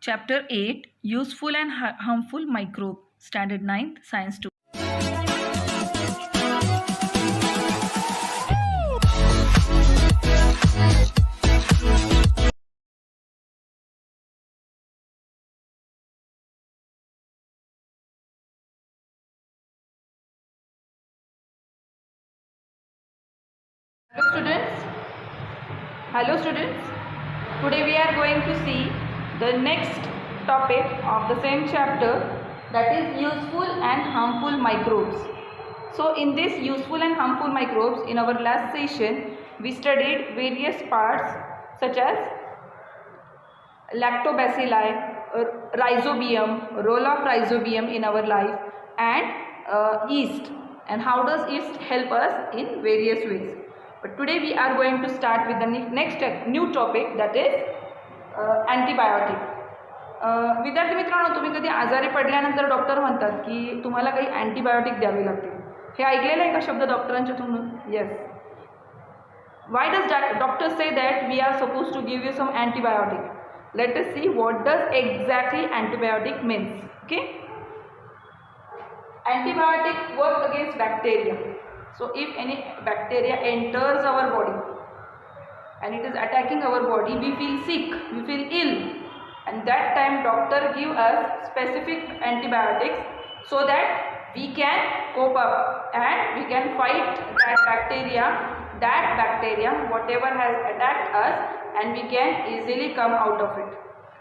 Chapter 8 Useful and Harmful Microbe, Standard 9th, Science 2. Hello students, today we are going to see the next topic of the same chapter, that is useful and harmful microbes. So in this useful and harmful microbes, in our last session we studied various parts such as lactobacilli, rhizobium, role of rhizobium in our life, and yeast, and how does yeast help us in various ways. But today we are going to start with the next new topic, that is antibiotic. विद्यार्थी मित्रांनो, तुम्ही कधी आजारी पडल्यानंतर doctor म्हणतात की तुम्हाला काही अँटीबायोटिक द्यावे लागतील, हे ऐकलेलं आहे का शब्द डॉक्टरांच्या तोंडून? Yes. Why does doctor say that we are suppose to give you some antibiotic? Let us see what does exactly antibiotic means. Okay, antibiotic work against bacteria. So if any bacteria enters our body and it is attacking our body, we feel sick, we feel ill, and that time doctor give us specific antibiotics so that we can cope up and we can fight that bacteria whatever has attacked us, and we can easily come out of it.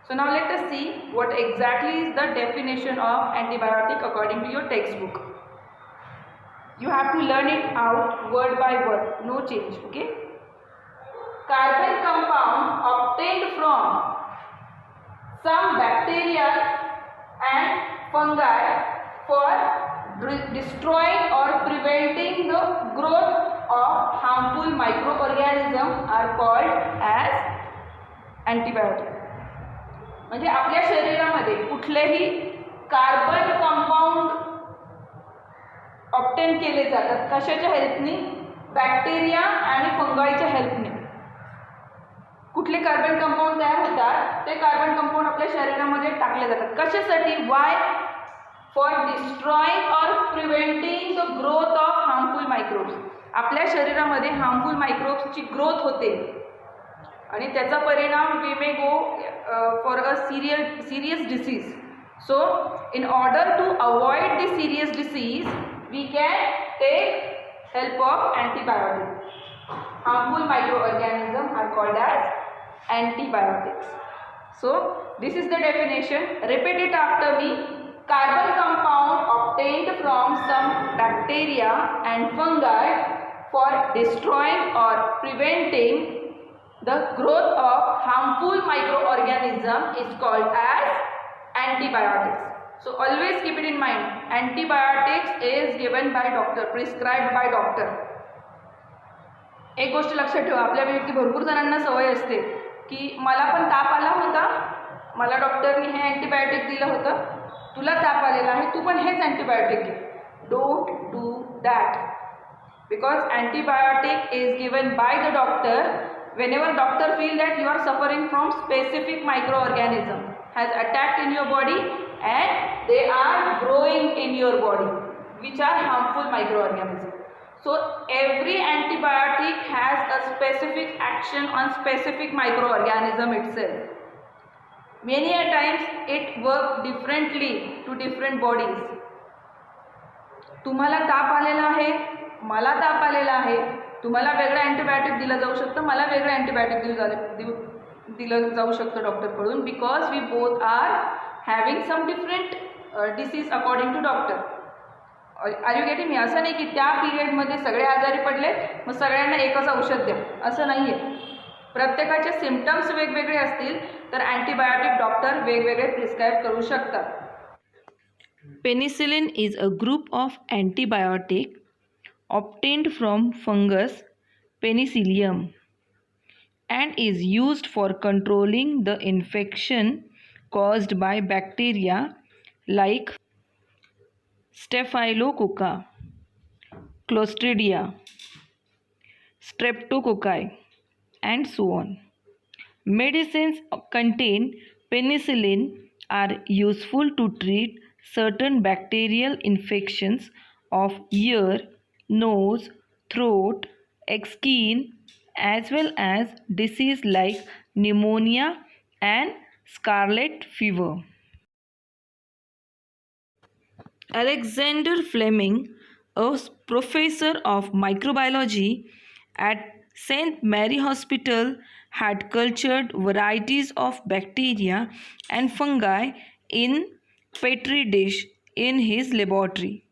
So now let us see what exactly is the definition of antibiotic according to your textbook. You have to learn it out word by word, no change. Okay, carbon compound obtained from some bacteria and fungi for destroying or preventing the growth of harmful microorganisms are called as antibiotic. म्हणजे आपल्या शरीरामध्ये कुठलेही carbon compound obtain केले जातात, कशाच्या हेल्पनी? Bacteria आणि फंगाईच्या हेल्पने. कुठले carbon compound तयार होतात, ते कार्बन कंपाऊंड आपल्या शरीरामध्ये टाकले जातात. कशासाठी? वाय? For destroying or preventing the growth of harmful microbes. आपल्या शरीरामध्ये हार्मफुल मायक्रोब्सची ग्रोथ होते आणि त्याचा परिणाम we may go for a serious disease. So in order to avoid this serious disease we can take help of antibiotics. Harmful microorganisms are called as antibiotics. So this is the definition. Repeat it after me. Carbon compound obtained from some bacteria and fungi for destroying or preventing the growth of harmful microorganism is called as antibiotics. So always keep it in mind, antibiotics is given by doctor, prescribed by doctor. एक गोष्ट लक्षात ठेवा, आपल्यापैकी भरपूर जणांना सवय असते की मला पण ताप आला होता, मला डॉक्टरने हे अँटीबायोटिक दिलं होतं, तुला ताप आलेला आहे, तू पण हेच अँटीबायोटिक घे. Don't do that, because antibiotic is given by the doctor whenever doctor feel that you are suffering from specific microorganism has attacked in your body and they are growing in your body, which are harmful microorganisms. So every antibiotic has a specific action on specific microorganism itself. Many a times it works differently to different bodies. तुम्हाला ताप आलेला आहे, मला ताप आलेला आहे, तुम्हाला वेगळं अँटीबायोटिक दिलं जाऊ शकतं, मला वेगळं अँटीबायोटिक दिलं जाऊ शकतं डॉक्टरकडून, because we both are having some different disease according to doctor. Are you getting me? असं नाही की त्या पिरियडमध्ये सगळे आजारी पडले मग सगळ्यांना एकच औषध द्या, असं नाही आहे. प्रत्येकाचे सिम्पटम्स वेगवेगळे असतील तर अँटीबायोटिक डॉक्टर वेगवेगळे प्रिस्क्राईब करू शकतात. Penicillin is a group of antibiotic obtained from fungus Penicillium and is used for controlling the infection caused by bacteria like Staphylococca, Clostridia, Streptococci, and so on. Medicines contain penicillin are useful to treat certain bacterial infections of ear, nose, throat, skin, as well as disease like pneumonia and scarlet fever. Alexander Fleming, a professor of microbiology at St. Mary Hospital, had cultured varieties of bacteria and fungi in petri dish in his laboratory.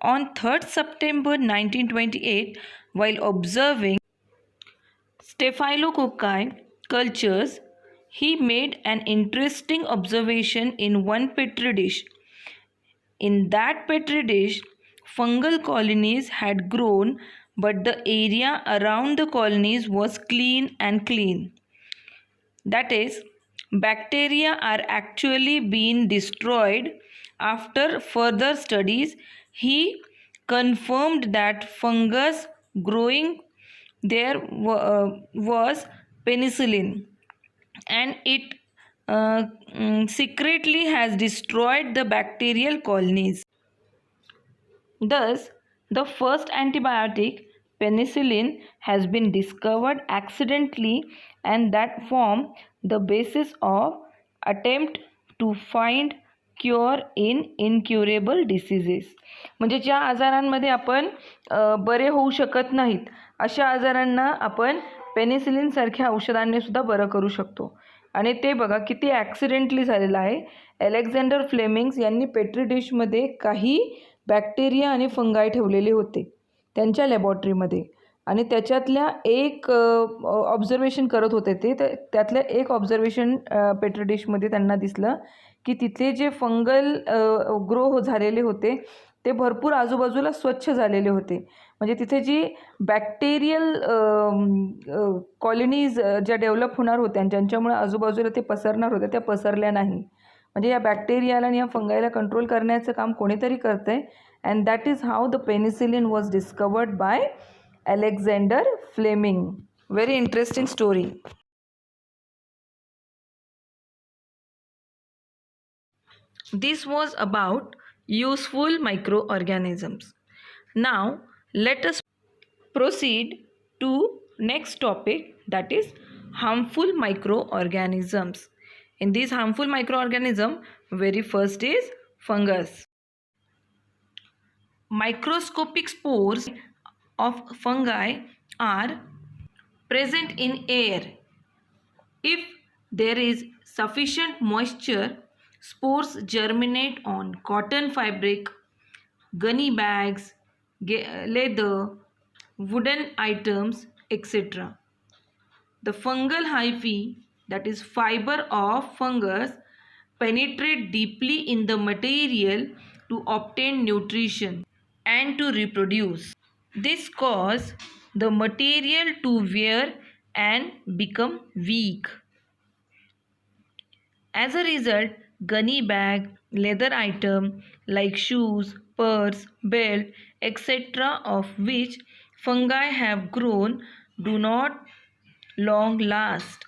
On 3rd September 1928, while observing Staphylococci cultures, he made an interesting observation in one petri dish. In that petri dish, fungal colonies had grown, but the area around the colonies was clean and clean. That is, bacteria are actually being destroyed. After further studies, he confirmed that fungus growing there was penicillin, and it secretly has destroyed the bacterial colonies. Thus, the first antibiotic, penicillin, has been discovered accidentally, and that formed the basis of attempt to find cure in incurable diseases. म्हणजे ज्या आजारांमध्ये आपण बरे होऊ शकत नाहीत अशा आजारांना आपण पेनिसिलिनसारख्या औषधांनी सुद्धा बरं करू शकतो. आणि ते बघा किती ॲक्सिडेंटली झालेलं आहे. अलेक्झांडर फ्लेमिंग्स यांनी पेट्री डिशमध्ये काही बॅक्टेरिया आणि फंगाई ठेवलेले होते त्यांच्या लॅबॉरेटरीमध्ये, आणि त्याच्यातल्या एक ऑब्झर्वेशन करत होते ते. त्यातल्या एक ऑब्झर्वेशन पेट्री डिशमध्ये त्यांना दिसलं की तिथले जे फंगल ग्रो झालेले होते ते भरपूर आजूबाजूला स्वच्छ झालेले होते. म्हणजे तिथे जी बॅक्टेरियल कॉलनीज ज्या डेव्हलप होणार होत्या ज्यांच्यामुळे आजूबाजूला ते पसरणार होत्या त्या पसरल्या नाही. म्हणजे या बॅक्टेरियाला आणि या फंगाईला कंट्रोल करण्याचं काम कोणीतरी करतं आहे. And that is how the penicillin was discovered by Alexander Fleming. Very interesting story. This was about useful microorganisms. Now let us proceed to next topic, that is harmful microorganisms. In these harmful microorganism, very first is fungus. Microscopic spores of fungi are present in air. If there is sufficient moisture, spores germinate on cotton fabric, gunny bags, leather, wooden items, etc. The fungal hyphae, that is fiber of fungus, penetrate deeply in the material to obtain nutrition and to reproduce. This causes the material to wear and become weak. As a result, gunny bag, leather item like shoes, purse, belt, etc. of which fungi have grown do not long last.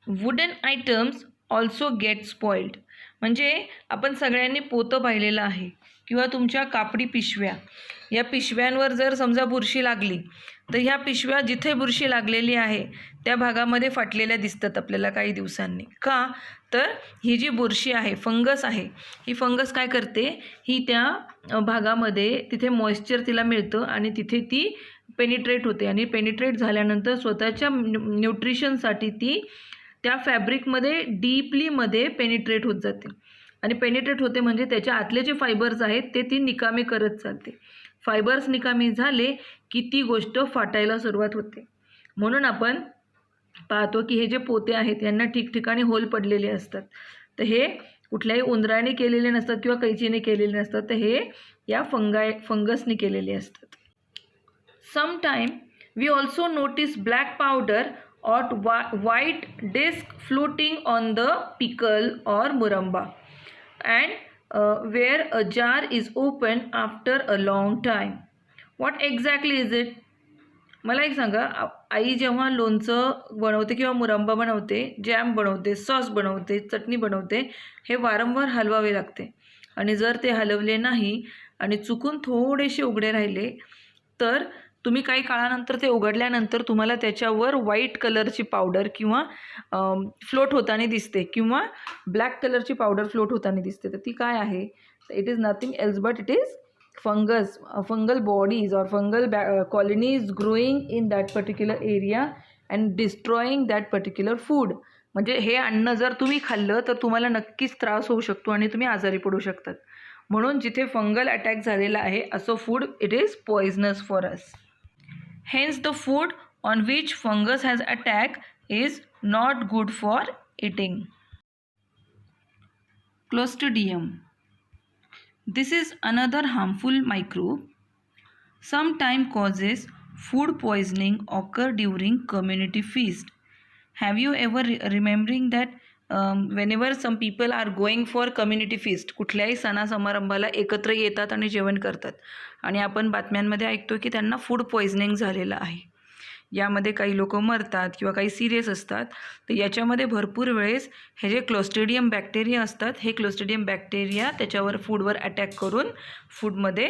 Wooden items also get spoiled. म्हणजे आपण सगळ्यांनी पोतं पाहिलेलं आहे किंवा तुमच्या कापडी पिशव्या, या पिशव्यांवर जर समजा बुरशी लागली तर ह्या पिशव्या जिथे बुरशी लागलेली आहे त्या भागामध्ये फाटलेल्या दिसतात आपल्याला काही दिवसांनी. का तर ही जी बुरशी आहे, फंगस आहे, ही फंगस काय करते, ही त्या भागामध्ये तिथे मॉइश्चर तिला मिळतं आणि तिथे ती पेनिट्रेट होते, आणि पेनिट्रेट झाल्यानंतर स्वतःच्या न्यूट्रिशनसाठी ती त्या फॅब्रिकमध्ये डीपलीमध्ये पेनिट्रेट होत जाते. आणि पेनिट्रेट होते म्हणजे त्याच्या आतले जे फायबर्स आहेत ते ती निकामी करत चालते. फायबर्स निकामी झाले की ती गोष्ट फाटायला सुरुवात होते. म्हणून आपण पाहतो की हे जे पोते आहेत यांना ठिकठिकाणी होल पडलेले असतात. तर हे कुठल्याही उंदराने केलेले नसतात किंवा कैचीने केलेले नसतात, तर हे या फंगसने केलेले असतात. Sometime we also notice black powder or white disc floating on the pickle or muramba, and where a jar is opened after a long time. What exactly is it? मला एक सांगा, आई जेव्हा लोणचं बनवते किंवा मुरंबा बनवते, जॅम बनवते, सॉस बनवते, चटणी बनवते, हे वारंवार हलवावे लागते. आणि जर ते हलवले नाही आणि चुकून थोडेसे उघडे राहिले तर तुम्ही काही काळानंतर ते उघडल्यानंतर तुम्हाला त्याच्यावर व्हाईट कलरची पावडर किंवा फ्लोट होताना दिसते किंवा ब्लॅक कलरची पावडर फ्लोट होताना दिसते. तर ती काय आहे? It is nothing else but it is fungal bodies or fungal colonies growing in that particular area and destroying that particular food. म्हणजे हे अन्न जर तुम्ही खाल्लं तर तुम्हाला नक्कीच त्रास होऊ शकतो आणि तुम्ही आजारी पडू शकतात. म्हणून जिथे फंगल अटॅक झालेला आहे असं food it is poisonous for us. Hence the food on which fungus has attack is not good for eating. Clostridium. This is another harmful microbe. Sometimes causes food poisoning occur during community feast. Have you ever remembering that whenever some people are going for community feast, कुठल्याही सणासमारंभाला एकत्र येतात आणि जेवण करतात आणि आपण बातम्यांमध्ये ऐकतो की त्यांना फूड पॉइझनिंग झालेलं आहे. यामध्ये काही लोक मरतात किंवा काही सिरियस असतात. तर याच्यामध्ये भरपूर वेळेस हे जे क्लोस्ट्रिडियम बॅक्टेरिया असतात, हे क्लोस्ट्रिडियम बॅक्टेरिया त्याच्यावर फूडवर अटॅक करून फूडमध्ये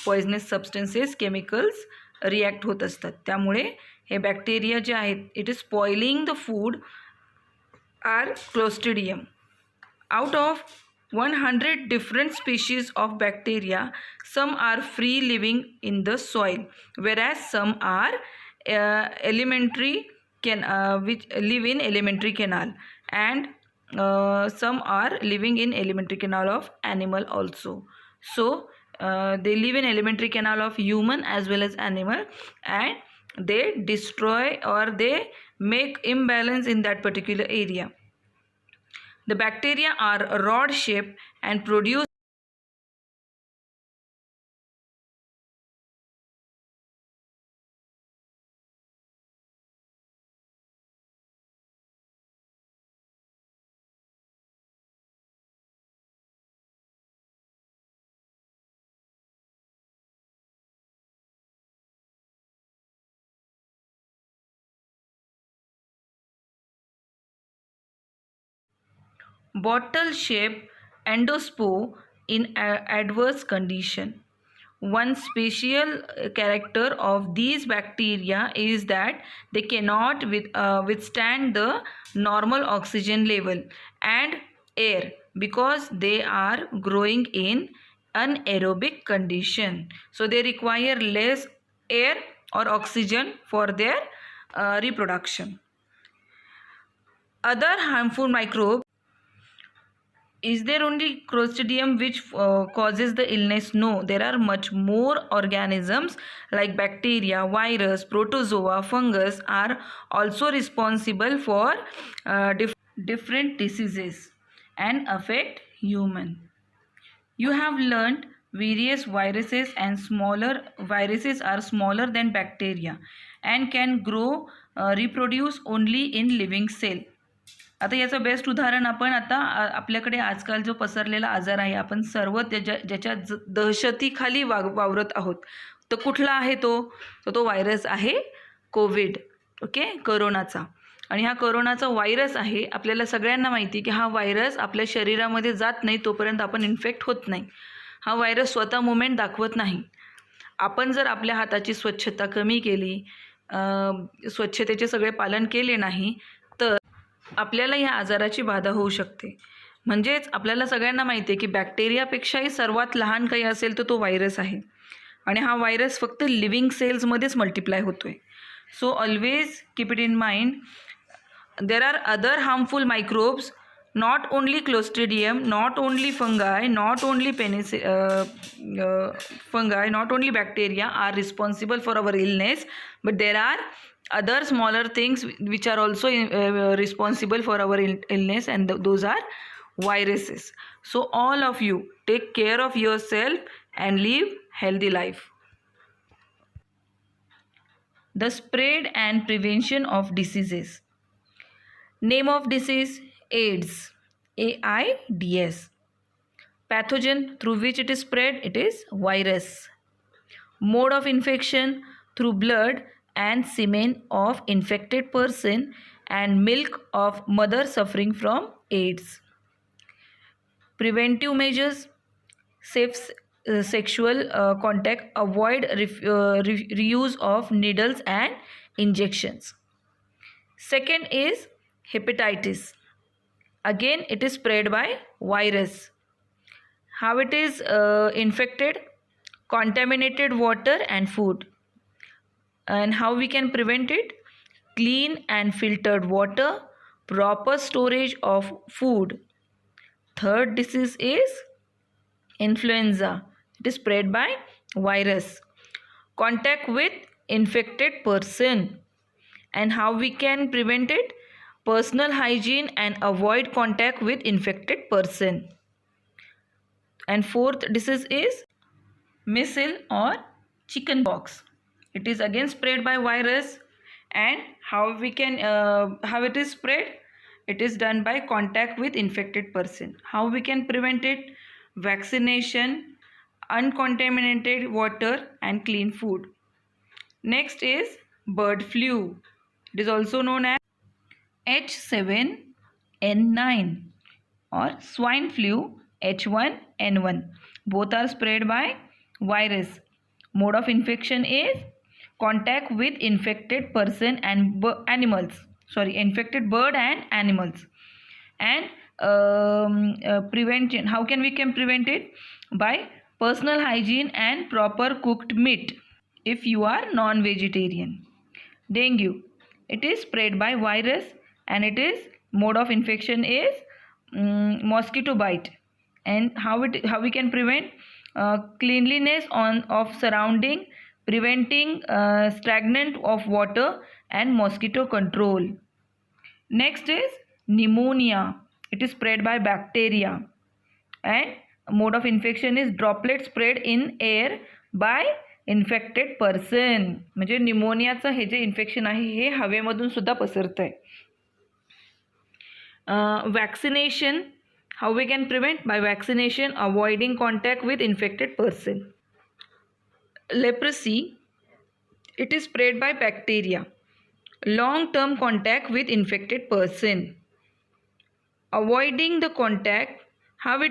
पॉइझनस सबस्टन्सेस, केमिकल्स रिॲक्ट होत असतात. त्यामुळे हे बॅक्टेरिया जे आहेत it is spoiling the food are clostridium. Out of 100 different species of bacteria, some are free living in the soil, whereas some are which live in alimentary canal, and some are living in alimentary canal of animal also. So they live in alimentary canal of human as well as animal, and they destroy or they make imbalance in that particular area. The bacteria are rod shaped and produce bottle shaped endospore in adverse condition. One special character of these bacteria is that they cannot withstand the normal oxygen level and air because they are growing in anaerobic condition. So they require less air or oxygen for their reproduction. Other harmful microbes. Is there only Clostridium which causes the illness? No, there are much more organisms like bacteria, virus, protozoa, fungus are also responsible for different diseases and affect human. You have learned various viruses and smaller viruses are smaller than bacteria and can grow reproduce only in living cell. आता याचं best उदाहरण आपण आता आपल्याकडे आजकाल जो पसरलेला आजार आहे आपण सर्व ज्याच्या दहशतीखाली वावरत आहोत. तर कुठला आहे तो व्हायरस आहे कोविड. ओके, करोनाचा. आणि हा करोनाचा व्हायरस आहे. आपल्याला सगळ्यांना माहिती की हा व्हायरस आपल्या शरीरामध्ये जात नाही तोपर्यंत आपण इन्फेक्ट होत नाही. हा व्हायरस स्वतः मुवमेंट दाखवत नाही. आपण जर आपल्या हाताची स्वच्छता कमी केली, स्वच्छतेचे सगळे पालन केले नाही तर आपल्याला ह्या आजाराची बाधा होऊ शकते. म्हणजेच आपल्याला सगळ्यांना माहिती आहे की बॅक्टेरियापेक्षाही सर्वात लहान काही असेल तर तो व्हायरस आहे आणि हा व्हायरस फक्त लिव्हिंग सेल्समध्येच मल्टिप्लाय होतो आहे. So always keep it in mind. There are other harmful microbes, not only Clostridium, not only fungi, not only fungi, not only bacteria are responsible for our illness, but there are other smaller things which are also responsible for our illness, and those are viruses. So all of you take care of yourself and live healthy life. The spread and prevention of diseases. Name of disease: AIDS, AIDS. Pathogen through which it is spread, it is virus. Mode of infection: through blood and semen of infected person and milk of mother suffering from AIDS. Preventive measures: safe sexual contact, avoid reuse of needles and injections. Second is hepatitis. Again, it is spread by virus. How it is infected? Contaminated water and food. And how we can prevent it? Clean and filtered water, proper storage of food. Third disease is influenza. It is spread by virus. Contact with infected person. And how we can prevent it? Personal hygiene and avoid contact with infected person. And fourth disease is measles or chicken pox. It is again spread by virus. And how we can how it is spread? It is done by contact with infected person. How we can prevent it? Vaccination, uncontaminated water and clean food. Next is bird flu. It is also known as H7N9 or swine flu H1N1. Both are spread by virus. Mode of infection is contact with infected person and infected bird and animals. And prevention, how can we prevent it? By personal hygiene and proper cooked meat if you are non-vegetarian. Dengue, it is spread by virus and it is mode of infection is mosquito bite. And how we can prevent? Cleanliness of surrounding, preventing stagnant of water and mosquito control. Next is pneumonia. It is spread by bacteria and mode of infection is droplet spread in air by infected person. म्हणजे न्यूमोनियाचं हे जे infection आहे हे हवेमधून सुद्धा पसरतं आहे. Vaccination, how we can prevent? By vaccination, avoiding contact with infected person. Leprosy, it is spread by bacteria. Long term contact with infected person. Avoiding the contact, how we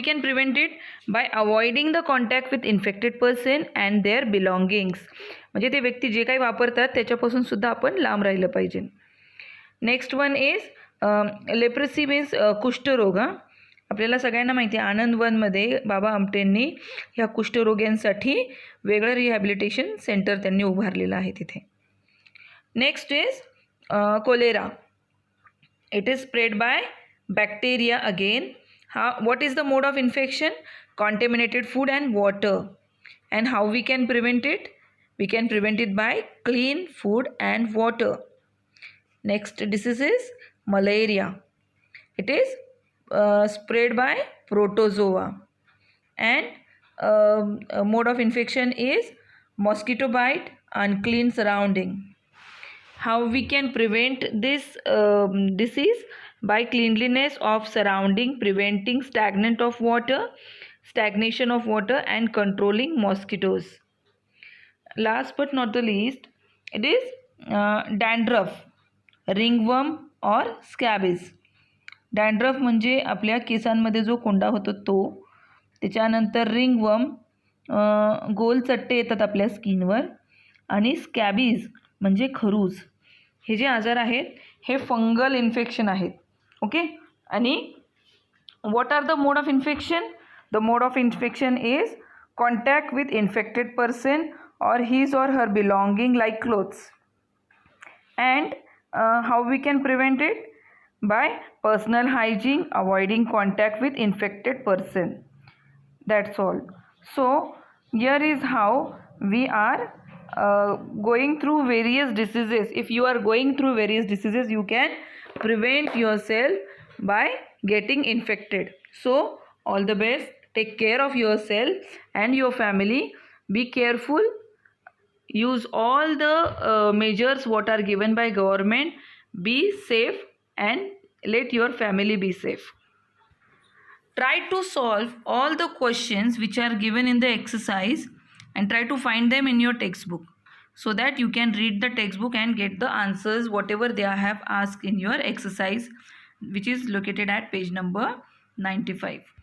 can prevent it? By avoiding the contact with infected person and their belongings. म्हणजे ते व्यक्ती जे काही वापरतात त्याच्यापासून सुद्धा आपण लांब राहिलं पाहिजे. Next one is leprosy means कुष्ठरोग. आपल्याला सगळ्यांना माहिती आहे आनंदवनमध्ये बाबा आमटेंनी ह्या कुष्ठरोग्यांसाठी वेगळं रिहॅबिलिटेशन सेंटर त्यांनी उभारलेलं आहे तिथे. Next is cholera. It is spread by bacteria again. What is the mode of infection? Contaminated food and water. And how we can prevent it? We can prevent it by clean food and water. Next disease is malaria. It is spread by protozoa. And mode of infection is mosquito bite, unclean surrounding. How we can prevent this disease? By cleanliness of surrounding, preventing stagnation of water and controlling mosquitoes. Last but not the least, it is dandruff, ringworm or scabies. Dandruff म्हणजे आपल्या केसांमध्ये जो कोंडा होतो तो. त्याच्यानंतर ringworm, गोल चट्टे येतात आपल्या स्किनवर. आणि scabies म्हणजे खरूज. हे जे आजार आहेत हे फंगल इन्फेक्शन आहेत. ओके. आणि what are the mode of infection? The mode of infection is contact with infected person or his or her belonging like clothes. And how we can prevent it? By personal hygiene, avoiding contact with infected person. That's all. So here is how we are going through various diseases. If you are going through various diseases, you can prevent yourself by getting infected. So all the best. Take care of yourself and your family. Be careful. Use all the measures what are given by government. Be safe and let your family be safe. Try to solve all the questions which are given in the exercise and try to find them in your textbook. so that you can read the textbook and get the answers whatever they have asked in your exercise, which is located at page number 95.